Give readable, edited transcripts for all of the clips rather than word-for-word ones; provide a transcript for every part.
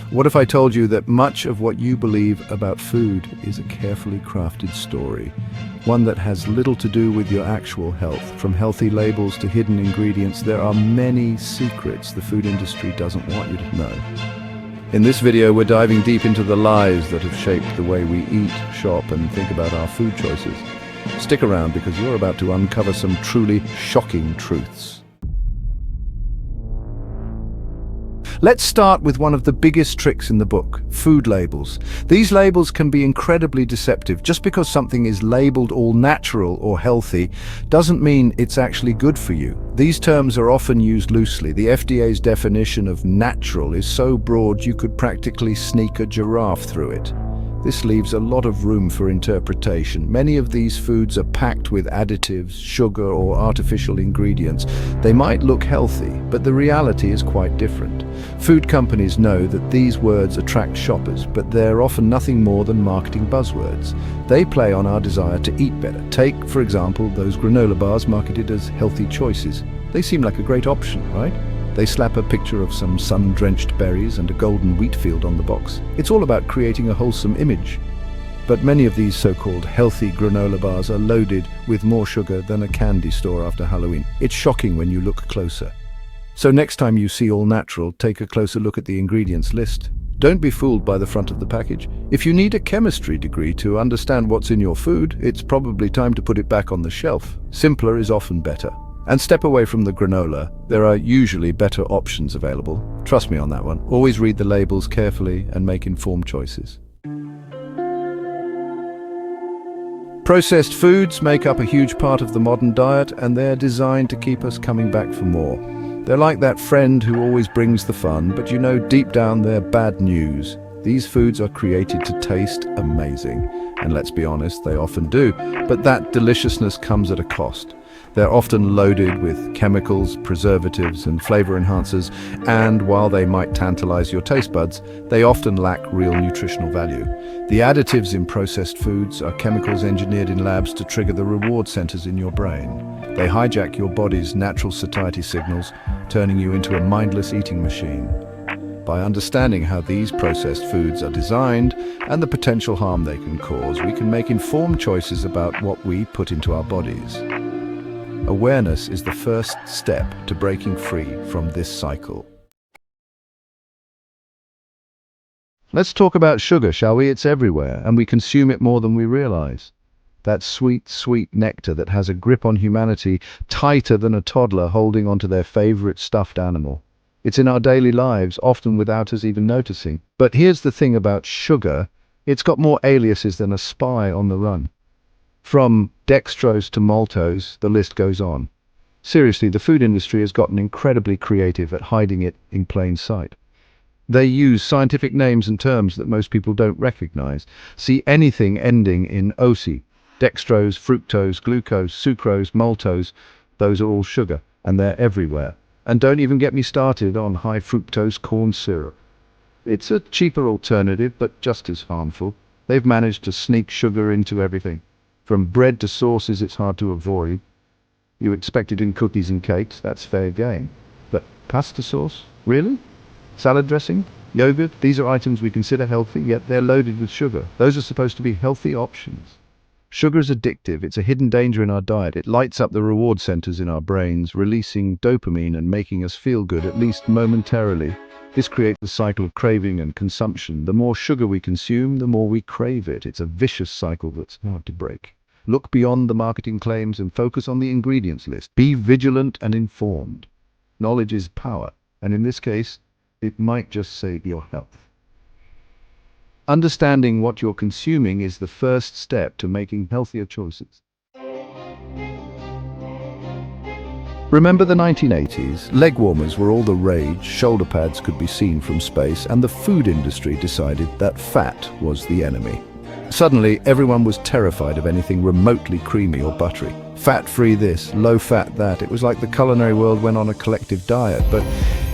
What if I told you that much of what you believe about food is a carefully crafted story? One that has little to do with your actual health. From healthy labels to hidden ingredients, there are many secrets the food industry doesn't want you to know. In this video, we're diving deep into the lies that have shaped the way we eat, shop, and think about our food choices. Stick around because you're about to uncover some truly shocking truths. Let's start with one of the biggest tricks in the book, food labels. These labels can be incredibly deceptive. Just because something is labeled all natural or healthy doesn't mean it's actually good for you. These terms are often used loosely. The FDA's definition of natural is so broad you could practically sneak a giraffe through it. This leaves a lot of room for interpretation. Many of these foods are packed with additives, sugar, or artificial ingredients. They might look healthy, but the reality is quite different. Food companies know that these words attract shoppers, but they're often nothing more than marketing buzzwords. They play on our desire to eat better. Take, for example, those granola bars marketed as healthy choices. They seem like a great option, right? They slap a picture of some sun-drenched berries and a golden wheat field on the box. It's all about creating a wholesome image. But many of these so-called healthy granola bars are loaded with more sugar than a candy store after Halloween. It's shocking when you look closer. So next time you see all natural, take a closer look at the ingredients list. Don't be fooled by the front of the package. If you need a chemistry degree to understand what's in your food, it's probably time to put it back on the shelf. Simpler is often better. And step away from the granola. There are usually better options available. Trust me on that one. Always read the labels carefully and make informed choices. Processed foods make up a huge part of the modern diet, and they're designed to keep us coming back for more. They're like that friend who always brings the fun, but you know deep down they're bad news. These foods are created to taste amazing, and let's be honest, they often do. But that deliciousness comes at a cost. They're often loaded with chemicals, preservatives, and flavor enhancers, and while they might tantalize your taste buds, they often lack real nutritional value. The additives in processed foods are chemicals engineered in labs to trigger the reward centers in your brain. They hijack your body's natural satiety signals, turning you into a mindless eating machine. By understanding how these processed foods are designed and the potential harm they can cause, we can make informed choices about what we put into our bodies. Awareness is the first step to breaking free from this cycle. Let's talk about sugar, shall we? It's everywhere, and we consume it more than we realize. That sweet, sweet nectar that has a grip on humanity tighter than a toddler holding onto their favorite stuffed animal. It's in our daily lives, often without us even noticing. But here's the thing about sugar. It's got more aliases than a spy on the run. From dextrose to maltose, the list goes on. Seriously, the food industry has gotten incredibly creative at hiding it in plain sight. They use scientific names and terms that most people don't recognize. See anything ending in OC, dextrose, fructose, glucose, sucrose, maltose, those are all sugar, and they're everywhere. And don't even get me started on high fructose corn syrup. It's a cheaper alternative, but just as harmful. They've managed to sneak sugar into everything. From bread to sauces, it's hard to avoid. You expect it in cookies and cakes, that's fair game. But pasta sauce? Really? Salad dressing? Yogurt? These are items we consider healthy, yet they're loaded with sugar. Those are supposed to be healthy options. Sugar is addictive. It's a hidden danger in our diet. It lights up the reward centers in our brains, releasing dopamine and making us feel good, at least momentarily. This creates a cycle of craving and consumption. The more sugar we consume, the more we crave it. It's a vicious cycle that's hard to break. Look beyond the marketing claims and focus on the ingredients list. Be vigilant and informed. Knowledge is power, and in this case, it might just save your health. Understanding what you're consuming is the first step to making healthier choices. Remember the 1980s? Leg warmers were all the rage, shoulder pads could be seen from space, and the food industry decided that fat was the enemy. Suddenly, everyone was terrified of anything remotely creamy or buttery. Fat-free this, low-fat that. It was like the culinary world went on a collective diet. But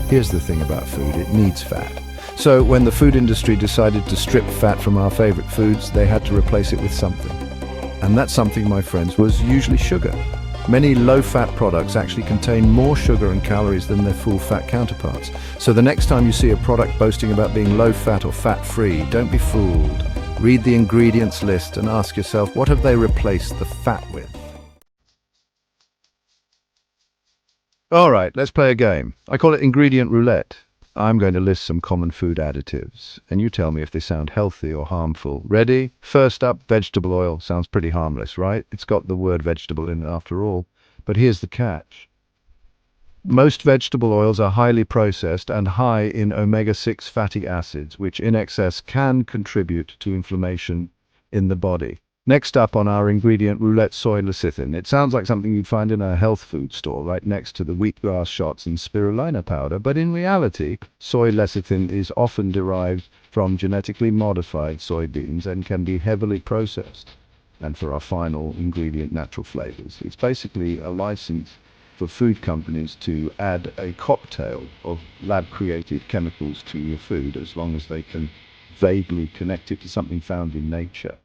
here's the thing about food, it needs fat. So when the food industry decided to strip fat from our favorite foods, they had to replace it with something. And that something, my friends, was usually sugar. Many low-fat products actually contain more sugar and calories than their full-fat counterparts. So the next time you see a product boasting about being low-fat or fat-free, don't be fooled. Read the ingredients list and ask yourself, what have they replaced the fat with? All right, let's play a game. I call it Ingredient Roulette. I'm going to list some common food additives, and you tell me if they sound healthy or harmful. Ready? First up, vegetable oil. Sounds pretty harmless, right? It's got the word vegetable in it after all. But here's the catch. Most vegetable oils are highly processed and high in omega-6 fatty acids, which in excess can contribute to inflammation in the body. Next up on our ingredient roulette, soy lecithin. It sounds like something you'd find in a health food store right next to the wheatgrass shots and spirulina powder, but in reality, soy lecithin is often derived from genetically modified soybeans and can be heavily processed. And for our final ingredient, natural flavors, it's basically a license for food companies to add a cocktail of lab-created chemicals to your food as long as they can vaguely connect it to something found in nature.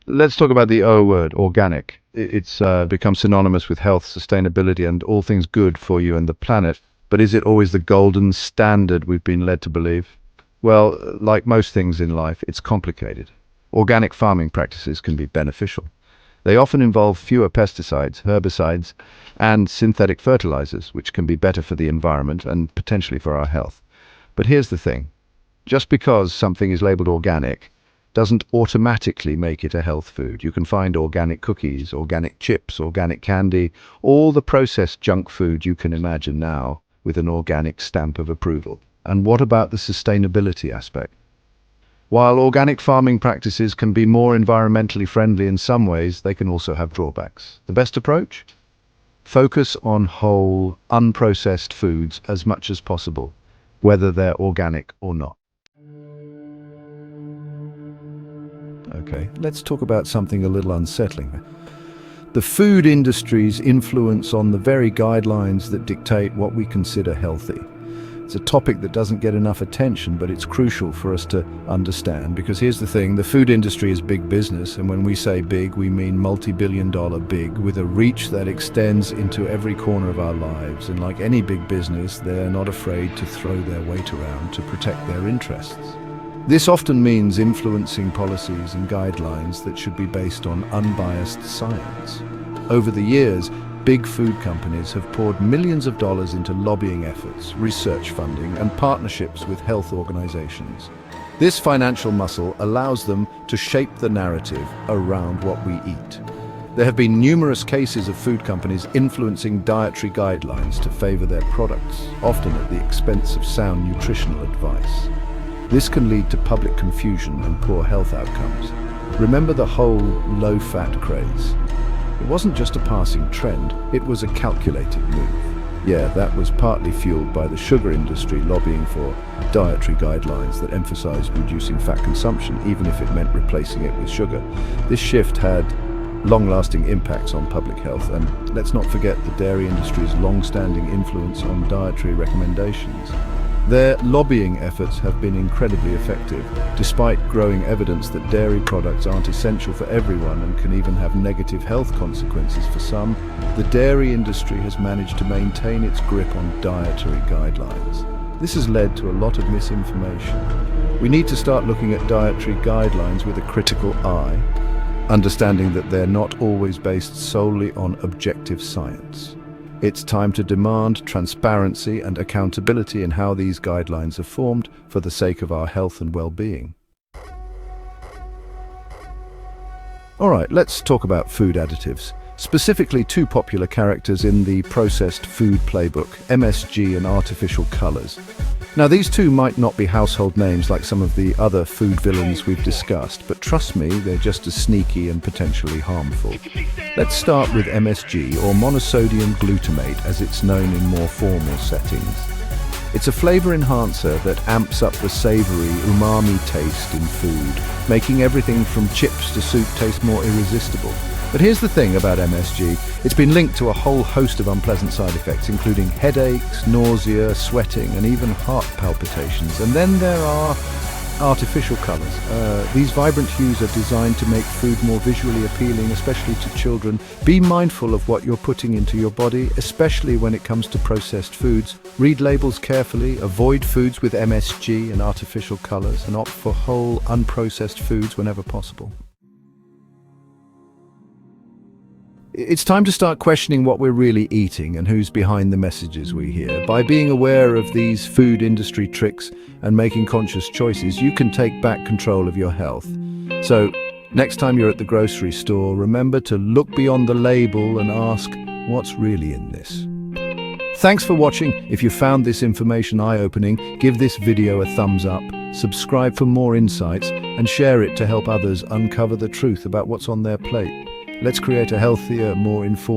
Let's talk about the O word, organic. It's become synonymous with health, sustainability, and all things good for you and the planet. But is it always the golden standard we've been led to believe? Well, like most things in life, it's complicated. Organic farming practices can be beneficial. They often involve fewer pesticides, herbicides, and synthetic fertilizers, which can be better for the environment and potentially for our health. But here's the thing. Just because something is labeled organic doesn't automatically make it a health food. You can find organic cookies, organic chips, organic candy, all the processed junk food you can imagine now with an organic stamp of approval. And what about the sustainability aspect? While organic farming practices can be more environmentally friendly in some ways, they can also have drawbacks. The best approach? Focus on whole, unprocessed foods as much as possible, whether they're organic or not. Okay, let's talk about something a little unsettling. The food industry's influence on the very guidelines that dictate what we consider healthy. It's a topic that doesn't get enough attention, but it's crucial for us to understand, because here's the thing, the food industry is big business, and when we say big, we mean multi-billion-dollar big, with a reach that extends into every corner of our lives. And like any big business, they're not afraid to throw their weight around to protect their interests. This often means influencing policies and guidelines that should be based on unbiased science. Over the years, big food companies have poured millions of dollars into lobbying efforts, research funding, and partnerships with health organizations. This financial muscle allows them to shape the narrative around what we eat. There have been numerous cases of food companies influencing dietary guidelines to favor their products, often at the expense of sound nutritional advice. This can lead to public confusion and poor health outcomes. Remember the whole low-fat craze? It wasn't just a passing trend, it was a calculated move. Yeah, that was partly fueled by the sugar industry lobbying for dietary guidelines that emphasized reducing fat consumption, even if it meant replacing it with sugar. This shift had long-lasting impacts on public health, and let's not forget the dairy industry's long-standing influence on dietary recommendations. Their lobbying efforts have been incredibly effective, despite growing evidence that dairy products aren't essential for everyone and can even have negative health consequences for some. The dairy industry has managed to maintain its grip on dietary guidelines. This has led to a lot of misinformation. We need to start looking at dietary guidelines with a critical eye, understanding that they're not always based solely on objective science. It's time to demand transparency and accountability in how these guidelines are formed for the sake of our health and well-being. All right, let's talk about food additives. Specifically, two popular characters in the processed food playbook, MSG and artificial colors. Now, these two might not be household names like some of the other food villains we've discussed, but trust me, they're just as sneaky and potentially harmful. Let's start with MSG, or monosodium glutamate, as it's known in more formal settings. It's a flavor enhancer that amps up the savory, umami taste in food, making everything from chips to soup taste more irresistible. But here's the thing about MSG, it's been linked to a whole host of unpleasant side effects, including headaches, nausea, sweating, and even heart palpitations. And then there are Artificial colors. These vibrant hues are designed to make food more visually appealing, especially to children. Be mindful of what you're putting into your body, especially when it comes to processed foods. Read labels carefully, avoid foods with MSG and artificial colors, and opt for whole, unprocessed foods whenever possible. It's time to start questioning what we're really eating and who's behind the messages we hear. By being aware of these food industry tricks and making conscious choices, you can take back control of your health. So, next time you're at the grocery store, remember to look beyond the label and ask, what's really in this? Thanks for watching. If you found this information eye-opening, give this video a thumbs up, subscribe for more insights, and share it to help others uncover the truth about what's on their plate. Let's create a healthier, more informed